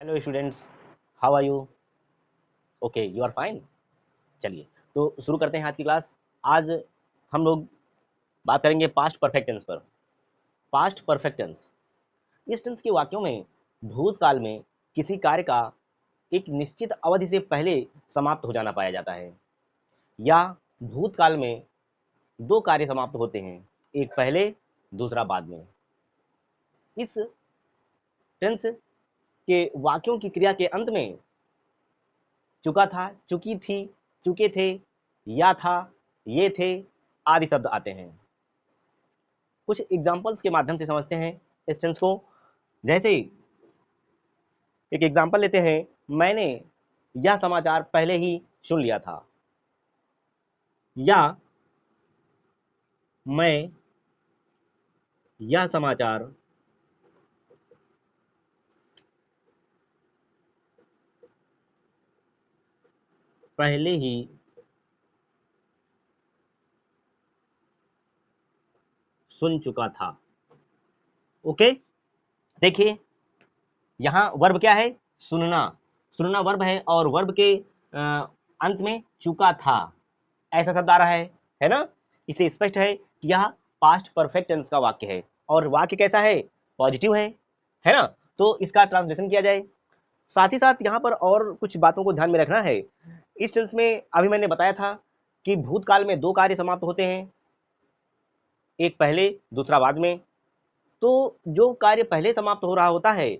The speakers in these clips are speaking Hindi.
Hello students, how are you? Okay, you are fine. चलिए, तो शुरू करते हैं आज की क्लास। आज हम लोग बात करेंगे पास्ट परफेक्ट टेंस पर। पास्ट परफेक्ट टेंस, इस टेंस के वाक्यों में भूतकाल में किसी कार्य का एक निश्चित अवधि से पहले समाप्त हो जाना पाया जाता है, या भूतकाल में दो कार्य समाप्त होते हैं, एक पहले दूसरा बाद में। इस टेंस के वाक्यों की क्रिया के अंत में चुका था, चुकी थी, चुके थे, या था, ये थे आदि शब्द आते हैं। कुछ एग्जाम्पल्स के माध्यम से समझते हैं इस टेंस को। जैसे एक एग्जाम्पल लेते हैं, मैंने यह समाचार पहले ही सुन लिया था, या मैं यह समाचार पहले ही सुन चुका था। ओके, देखिए यहाँ वर्ब क्या है? सुनना। सुनना वर्ब है और वर्ब के अंत में चुका था ऐसा शब्द आ रहा है ना? इसे स्पष्ट है कि यह पास्ट परफेक्ट टेंस का वाक्य है, और वाक्य कैसा है? पॉजिटिव है ना? तो इसका ट्रांसलेशन किया जाए। साथ ही साथ यहाँ पर और कुछ बातों को ध्यान में रखना है। इस टेंस में अभी मैंने बताया था कि भूतकाल में दो कार्य समाप्त होते हैं, एक पहले दूसरा बाद में। तो जो कार्य पहले समाप्त हो रहा होता है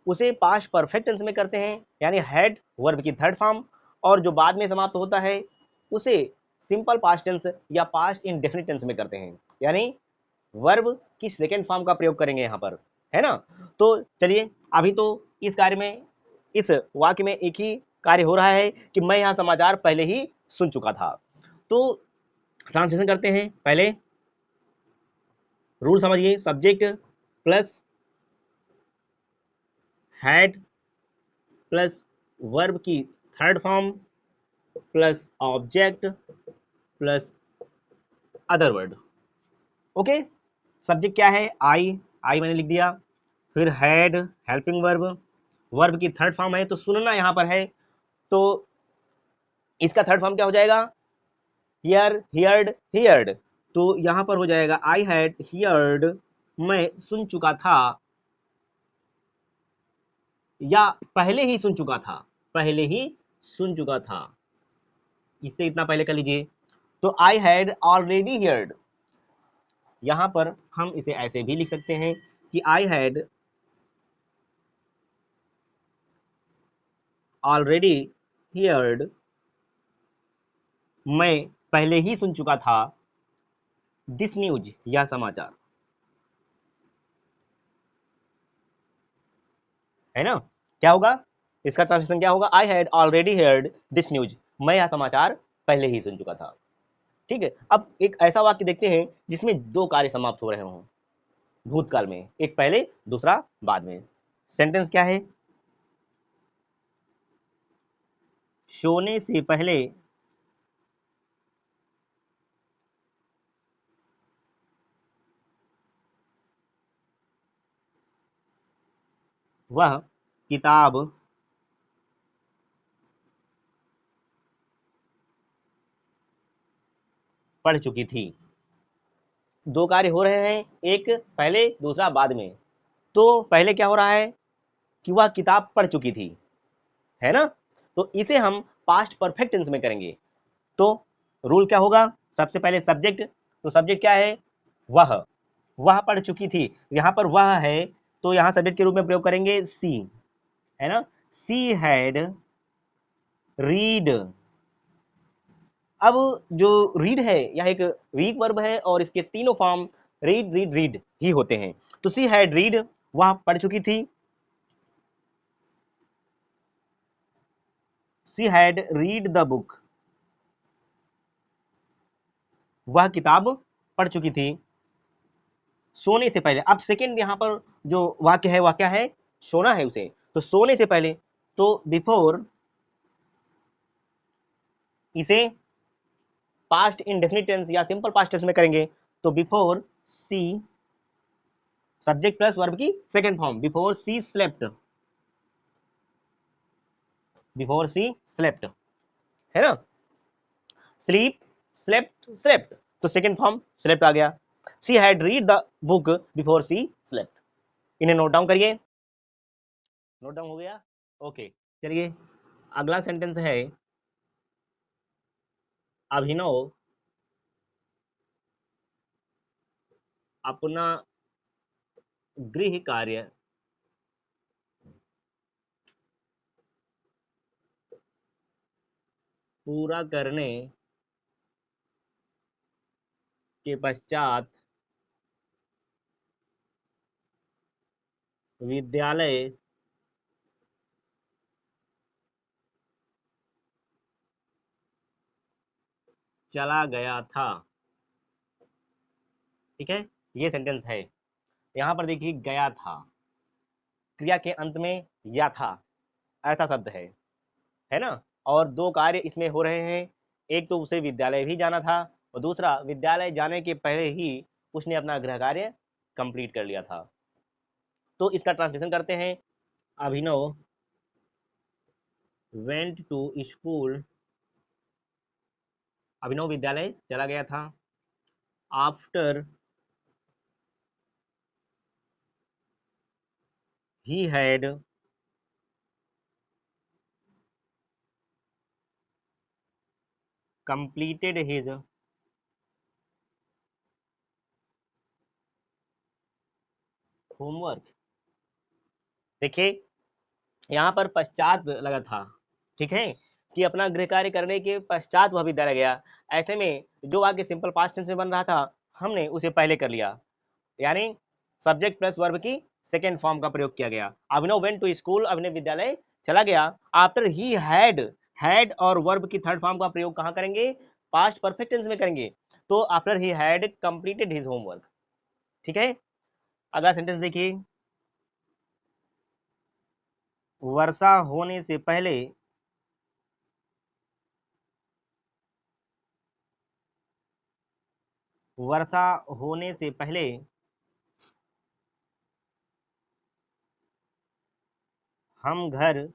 उसे पास्ट परफेक्ट टेंस में करते हैं, यानी हैड वर्ब की थर्ड फॉर्म, और जो बाद में समाप्त होता है उसे सिंपल पास्ट टेंस या पास्ट इंडेफिनिट टेंस में करते हैं, यानी वर्ब की सेकेंड फॉर्म का प्रयोग करेंगे यहाँ पर, है ना? तो चलिए, अभी तो इस कार्य में, इस वाक्य में एक ही कार्य हो रहा है कि मैं यहाँ समाचार पहले ही सुन चुका था। तो ट्रांसलेशन करते हैं। पहले रूल समझिए, subject plus had plus verb की third form plus object plus other word. Okay, subject क्या है? आई मैंने लिख दिया। फिर हैड हेल्पिंग वर्ब, वर्ब की थर्ड फॉर्म है तो सुनना यहाँ पर है, तो इसका थर्ड फॉर्म क्या हो जाएगा? Here, heard, heard. तो यहाँ पर हो जाएगा आई हैड हियर्ड, मैं सुन चुका था, या पहले ही सुन चुका था, पहले ही सुन चुका था। इससे इतना पहले कर लीजिए, तो आई हैड ऑलरेडी हियर्ड। यहां पर हम इसे ऐसे भी लिख सकते हैं कि आई हैड ऑलरेडी हियर्ड, मैं पहले ही सुन चुका था दिस न्यूज, यह समाचार, है ना? क्या होगा इसका ट्रांसलेशन? क्या होगा? I had already heard this news, मैं यह समाचार पहले ही सुन चुका था। ठीक है, अब एक ऐसा वाक्य देखते हैं जिसमें दो कार्य समाप्त हो रहे हों भूतकाल में, एक पहले दूसरा बाद में। सेंटेंस क्या है? सोने से पहले वह किताब पढ़ चुकी थी। दो कार्य हो रहे हैं, एक पहले दूसरा बाद में। तो पहले क्या हो रहा है कि वह किताब पढ़ चुकी थी, है ना? तो इसे हम पास्ट परफेक्ट टेंस में करेंगे। तो रूल क्या होगा? सबसे पहले सब्जेक्ट, तो सब्जेक्ट क्या है? वह पढ़ चुकी थी, यहाँ पर वह है तो यहाँ सब्जेक्ट के रूप में प्रयोग करेंगे सी, है ना? सी हैड रीड। अब जो रीड है यह एक वीक वर्ब है और इसके तीनों फॉर्म रीड रीड रीड ही होते हैं। तो सी हैड रीड, वह पढ़ चुकी थी। सी हैड रीड द बुक, वह किताब पढ़ चुकी थी सोने से पहले। अब सेकंड यहाँ पर जो वाक्य है वह क्या है? सोना है उसे, तो सोने से पहले, तो बिफोर, इसे पास्ट इंडेफिनिट टेंस या सिंपल पास्ट टेंस में करेंगे। तो before she, subject plus verb की second form, before she slept, before she slept, है ना, स्लीप, स्लेप्ट, स्लेप्ट, तो सेकेंड फॉर्म स्लेप्ट आ गया। She had read the book before she slept. इन्हें नोट डाउन करिए, नोट डाउन हो गया, ओके। चलिए अगला सेंटेंस है, अभिनव अपना गृह कार्य पूरा करने के पश्चात विद्यालय चला गया था। ठीक है, ये सेंटेंस है। यहाँ पर देखिए गया था, क्रिया के अंत में या था ऐसा शब्द है ना, और दो कार्य इसमें हो रहे हैं। एक तो उसे विद्यालय भी जाना था, और दूसरा विद्यालय जाने के पहले ही उसने अपना गृह कार्य कंप्लीट कर लिया था। तो इसका ट्रांसलेशन करते हैं, अभिनव वेंट टू स्कूल, अभिनव विद्यालय चला गया था, after he had completed his homework. देखिए यहाँ पर पश्चात लगा था, ठीक है, कि अपना गृह कार्य करने के पश्चात वह विद्यालय गया। ऐसे में जो वाक्य सिंपल पास्ट टेंस में बन रहा था, हमने उसे पहले कर लिया, यानी सब्जेक्ट प्लस वर्ब की सेकेंड फॉर्म का प्रयोग किया गया। अभिनव वेंट टू स्कूल, अभिनव विद्यालय चला गया। आफ्टर ही हैड और वर्ब की थर्ड फॉर्म का प्रयोग कहाँ करेंगे, पास्ट परफेक्ट टेंस में करेंगे। तो after he had completed his homework. ठीक है, अगला सेंटेंस देखिए, वर्षा होने से पहले वर्षा होने से पहले हम घर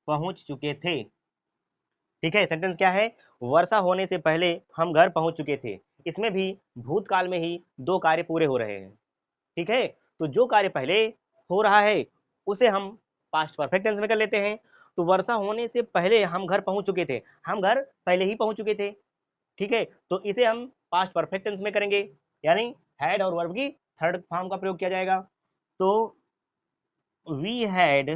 पहुंच चुके थे। ठीक है, सेंटेंस क्या है, वर्षा होने से पहले हम घर पहुंच चुके थे। इसमें भी भूतकाल में ही दो कार्य पूरे हो रहे हैं। ठीक है, तो जो कार्य पहले हो रहा है उसे हम पास्ट परफेक्ट टेंस में कर लेते हैं। तो वर्षा होने से पहले हम घर पहुंच चुके थे, हम घर पहले ही पहुंच चुके थे। ठीक है, तो इसे हम पास्ट परफेक्ट टेंस में करेंगे, यानी हैड और वर्ब की थर्ड फॉर्म का प्रयोग किया जाएगा। तो वी हैड,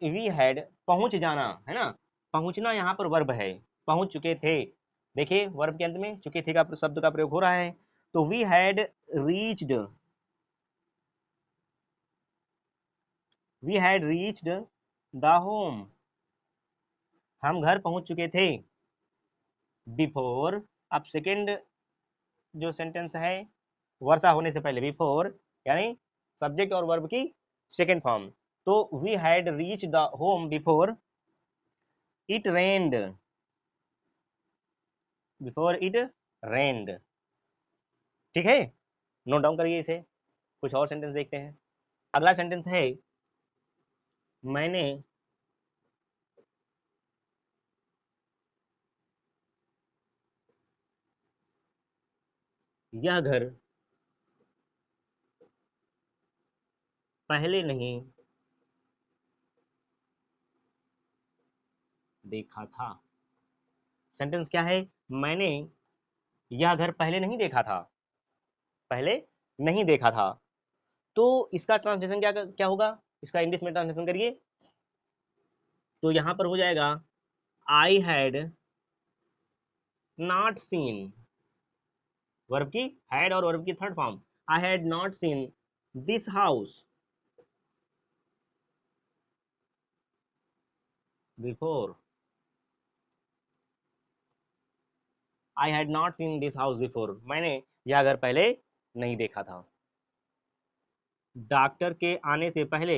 वी हैड पहुंच जाना, है ना, पहुंचना यहाँ पर वर्ब है, पहुंच चुके थे। देखिए वर्ब के अंत में चुके थे का शब्द का प्रयोग हो रहा है। तो we had reached, we had reached the home, हम घर पहुंच चुके थे। बिफोर, अब सेकेंड जो सेंटेंस है, वर्षा होने से पहले, बिफोर यानी सब्जेक्ट और वर्ब की सेकेंड फॉर्म। तो we had reach the home before it rained, before it rained. ठीक है, नोट डाउन करिए इसे। कुछ और सेंटेंस देखते हैं। अगला सेंटेंस है, मैंने यह घर पहले नहीं देखा था। सेंटेंस क्या है, मैंने यह घर पहले नहीं देखा था, पहले नहीं देखा था। तो इसका ट्रांसलेशन क्या क्या होगा, इसका इंग्लिश में ट्रांसलेशन करिए। तो यहां पर हो जाएगा, I had not seen, verb की हैड और वर्ब की third form, I had not seen this house before, I had not seen this house before, मैंने यह घर पहले नहीं देखा था। डॉक्टर के आने से पहले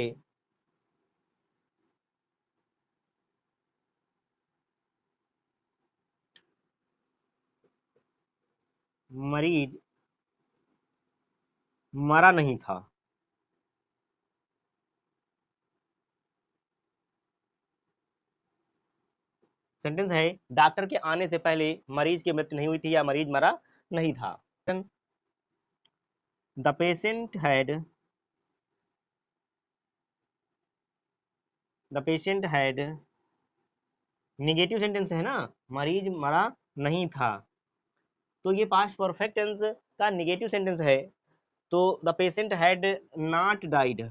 मरीज मरा नहीं था। सेंटेंस है डॉक्टर के आने से पहले मरीज की मृत्यु नहीं हुई थी या मरीज मरा नहीं था। The patient had negative sentence है ना, मरीज मरा नहीं था, तो ये पास्ट परफेक्ट टेंस का निगेटिव सेंटेंस है। तो the patient had not died,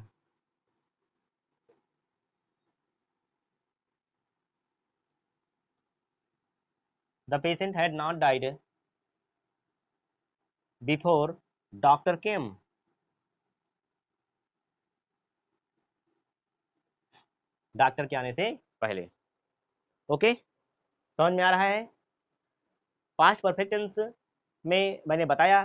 the patient had not died before doctor came, doctor के आने से पहले। ओके, समझ में आ रहा है। पास्ट परफेक्ट टेंस में मैंने बताया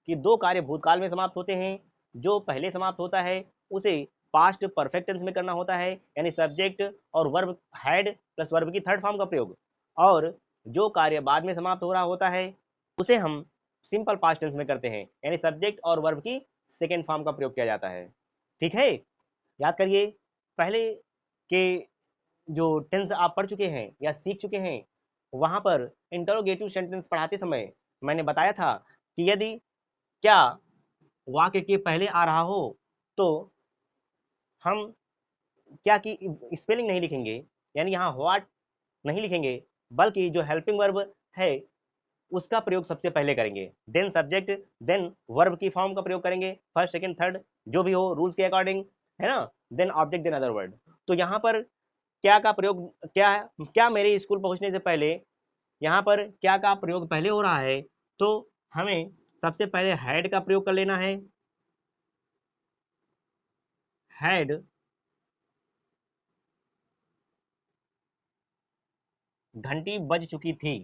कि दो कार्य भूतकाल में समाप्त होते हैं, जो पहले समाप्त होता है उसे पास्ट परफेक्ट टेंस में करना होता है, यानी सब्जेक्ट और वर्ब हैड प्लस वर्ब की थर्ड फॉर्म का प्रयोग, और जो कार्य बाद में समाप्त हो रहा होता है उसे हम सिंपल पास्ट टेंस में करते हैं, यानी सब्जेक्ट और वर्ब की सेकेंड फॉर्म का प्रयोग किया जाता है। ठीक है, याद करिए, पहले के जो टेंस आप पढ़ चुके हैं या सीख चुके हैं, वहां पर इंटरोगेटिव सेंटेंस पढ़ाते समय मैंने बताया था कि यदि क्या वाक्य के पहले आ रहा हो तो हम क्या की स्पेलिंग नहीं लिखेंगे, यानी यहाँ व्हाट नहीं लिखेंगे, बल्कि जो हेल्पिंग वर्ब है उसका प्रयोग सबसे पहले करेंगे, देन सब्जेक्ट, देन वर्ब की फॉर्म का प्रयोग करेंगे, फर्स्ट सेकंड थर्ड जो भी हो रूल्स के अकॉर्डिंग, है ना, then object, then other word. तो यहाँ पर क्या का प्रयोग क्या है, क्या मेरे स्कूल पहुंचने से पहले, यहाँ पर क्या का प्रयोग पहले हो रहा है, तो हमें सबसे पहले हैड का प्रयोग कर लेना है। हैड घंटी बज चुकी थी,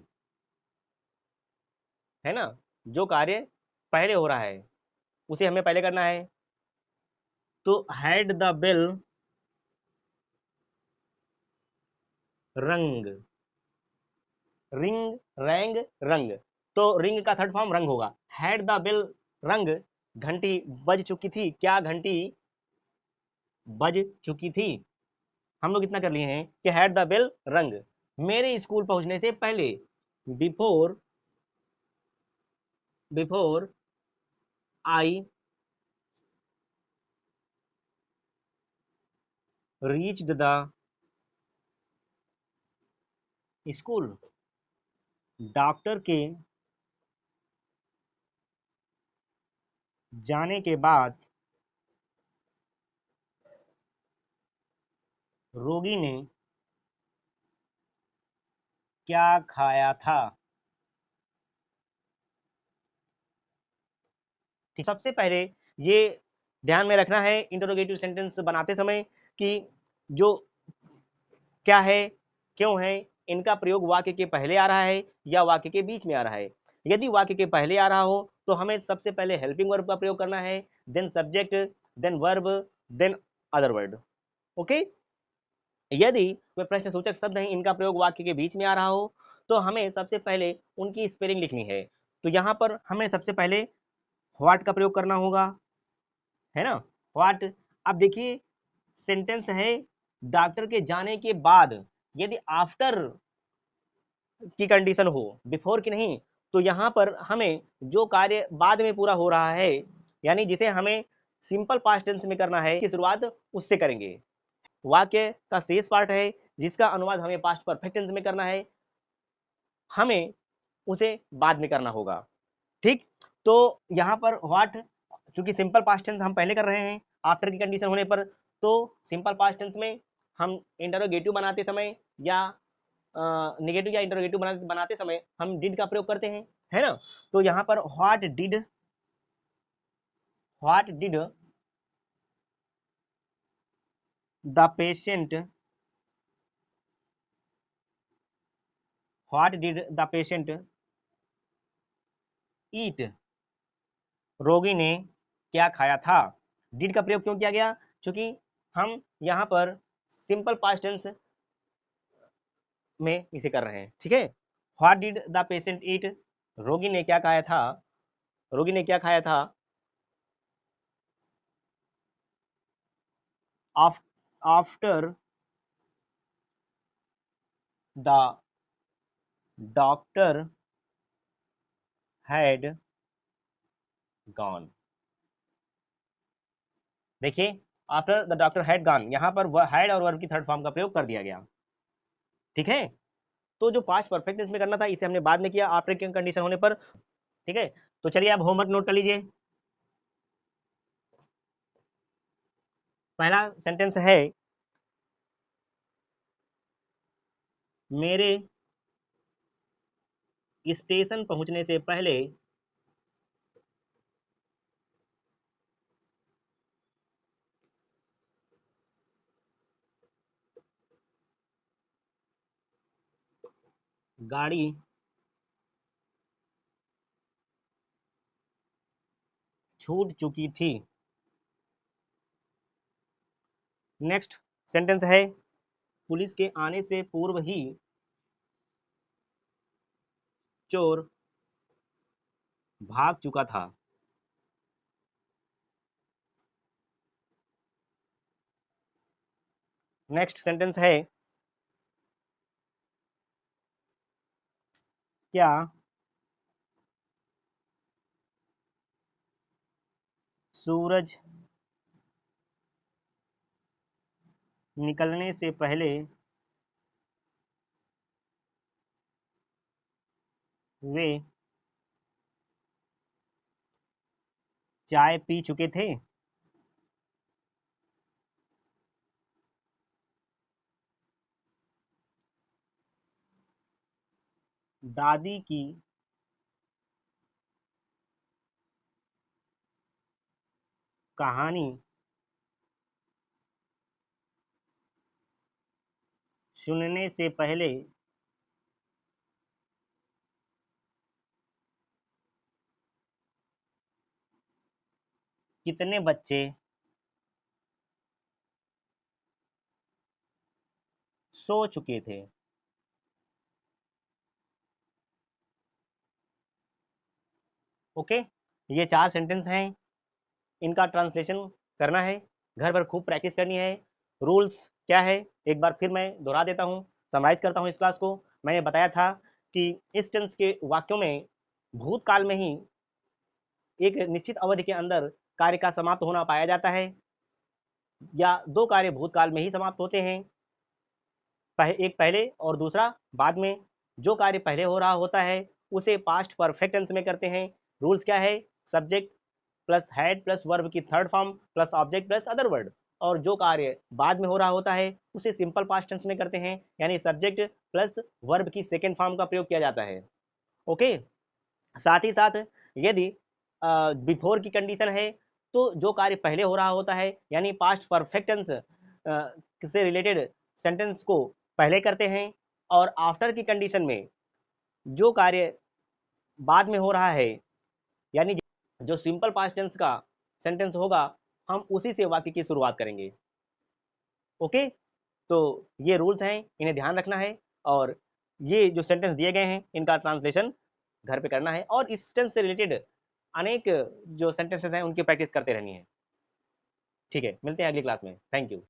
है ना, जो कार्य पहले हो रहा है उसे हमें पहले करना है। तो हैड द बेल रंग, रिंग रैंग रंग, तो रिंग का थर्ड फॉर्म रंग होगा। हैड द बेल रंग, घंटी बज चुकी थी, क्या घंटी बज चुकी थी। हम लोग इतना कर लिए हैं कि हैड द बेल रंग, मेरे स्कूल पहुंचने से पहले, before before I reached the school, doctor के जाने के बाद रोगी ने क्या खाया था। ठीक, सबसे पहले ये ध्यान में रखना है इंटरोगेटिव सेंटेंस बनाते समय कि जो क्या है, क्यों है, इनका प्रयोग वाक्य के पहले आ रहा है या वाक्य के बीच में आ रहा है। यदि वाक्य के पहले आ रहा हो तो हमें सबसे पहले हेल्पिंग वर्ब का प्रयोग करना है, then subject, then verb, then other word. Okay, यदि कोई प्रश्नसूचक शब्द है इनका प्रयोग वाक्य के बीच में आ रहा हो तो हमें सबसे पहले उनकी स्पेलिंग लिखनी है। तो यहाँ पर हमें सबसे पहले व्हाट का प्रयोग करना होगा, है ना, व्हाट। अब देखिए, सेंटेंस है डॉक्टर के जाने के बाद, यदि आफ्टर की कंडीशन हो, बिफोर की नहीं, तो यहाँ पर हमें जो कार्य बाद में पूरा हो रहा है, यानी जिसे हमें सिंपल पास्ट टेंस में करना है, की शुरुआत उससे करेंगे। वाक्य का शेष पार्ट है जिसका अनुवाद हमें पास्ट परफेक्ट टेंस में करना है, हमें उसे बाद में करना होगा। ठीक, तो यहाँ पर व्हाट, चूंकि सिंपल पास्ट टेंस हम पहले कर रहे हैं आफ्टर की कंडीशन होने पर, तो सिंपल पास्ट टेंस में हम इंटरोगेटिव बनाते समय या नेगेटिव या इंटरोगेटिव बनाते समय हम डिड का प्रयोग करते हैं, है ना। तो यहाँ पर what did the patient, what did the patient eat, रोगी ने क्या खाया था। डिड का प्रयोग क्यों किया गया, क्योंकि हम यहाँ पर सिंपल पास्ट टेंस में इसे कर रहे हैं। ठीक है, what did the patient eat, रोगी ने क्या खाया था, रोगी ने क्या खाया था? After the doctor had gone. देखिए, after the doctor had gone, यहां पर हैड और वर्ब की थर्ड फॉर्म का प्रयोग कर दिया गया। ठीक है, तो जो पास्ट परफेक्ट टेंस में करना था इसे हमने बाद में किया आफ्टर की कंडीशन होने पर। ठीक है, तो चलिए आप होमवर्क नोट कर लीजिए। पहला सेंटेंस है, मेरे स्टेशन पहुंचने से पहले गाड़ी छूट चुकी थी। नेक्स्ट सेंटेंस है, पुलिस के आने से पूर्व ही चोर भाग चुका था। नेक्स्ट सेंटेंस है, क्या सूरज निकलने से पहले वे चाय पी चुके थे? दादी की कहानी सुनने से पहले कितने बच्चे सो चुके थे? ओके, ये 4 सेंटेंस हैं, इनका ट्रांसलेशन करना है, घर पर खूब प्रैक्टिस करनी है। रूल्स क्या है एक बार फिर मैं दोहरा देता हूँ, समराइज करता हूँ इस क्लास को। मैंने बताया था कि इस टेंस के वाक्यों में भूतकाल में ही एक निश्चित अवधि के अंदर कार्य का समाप्त होना पाया जाता है, या 2 कार्य भूतकाल में ही समाप्त होते हैं, एक पहले और दूसरा बाद में। जो कार्य पहले हो रहा होता है उसे पास्ट परफेक्ट टेंस में करते हैं। रूल्स क्या है? Subject plus had plus verb की third form plus object plus other word, और जो कार्य बाद में हो रहा होता है उसे सिंपल पास्ट टेंस में करते हैं, यानी सब्जेक्ट प्लस वर्ब की सेकेंड फॉर्म का प्रयोग किया जाता है। ओके, साथ ही साथ यदि बिफोर की कंडीशन है तो जो कार्य पहले हो रहा होता है यानी पास्ट परफेक्ट टेंस से रिलेटेड सेंटेंस को पहले करते हैं, और आफ्टर की कंडीशन में जो कार्य बाद में हो रहा है यानी जो सिंपल पास्ट टेंस का सेंटेंस होगा हम उसी से वाक्य की शुरुआत करेंगे। ओके, तो ये रूल्स हैं, इन्हें ध्यान रखना है, और ये जो सेंटेंस दिए गए हैं इनका ट्रांसलेशन घर पे करना है, और इस टेंस से रिलेटेड अनेक जो सेंटेंसेस हैं उनकी प्रैक्टिस करते रहनी है। ठीक है, मिलते हैं अगली क्लास में। Thank you.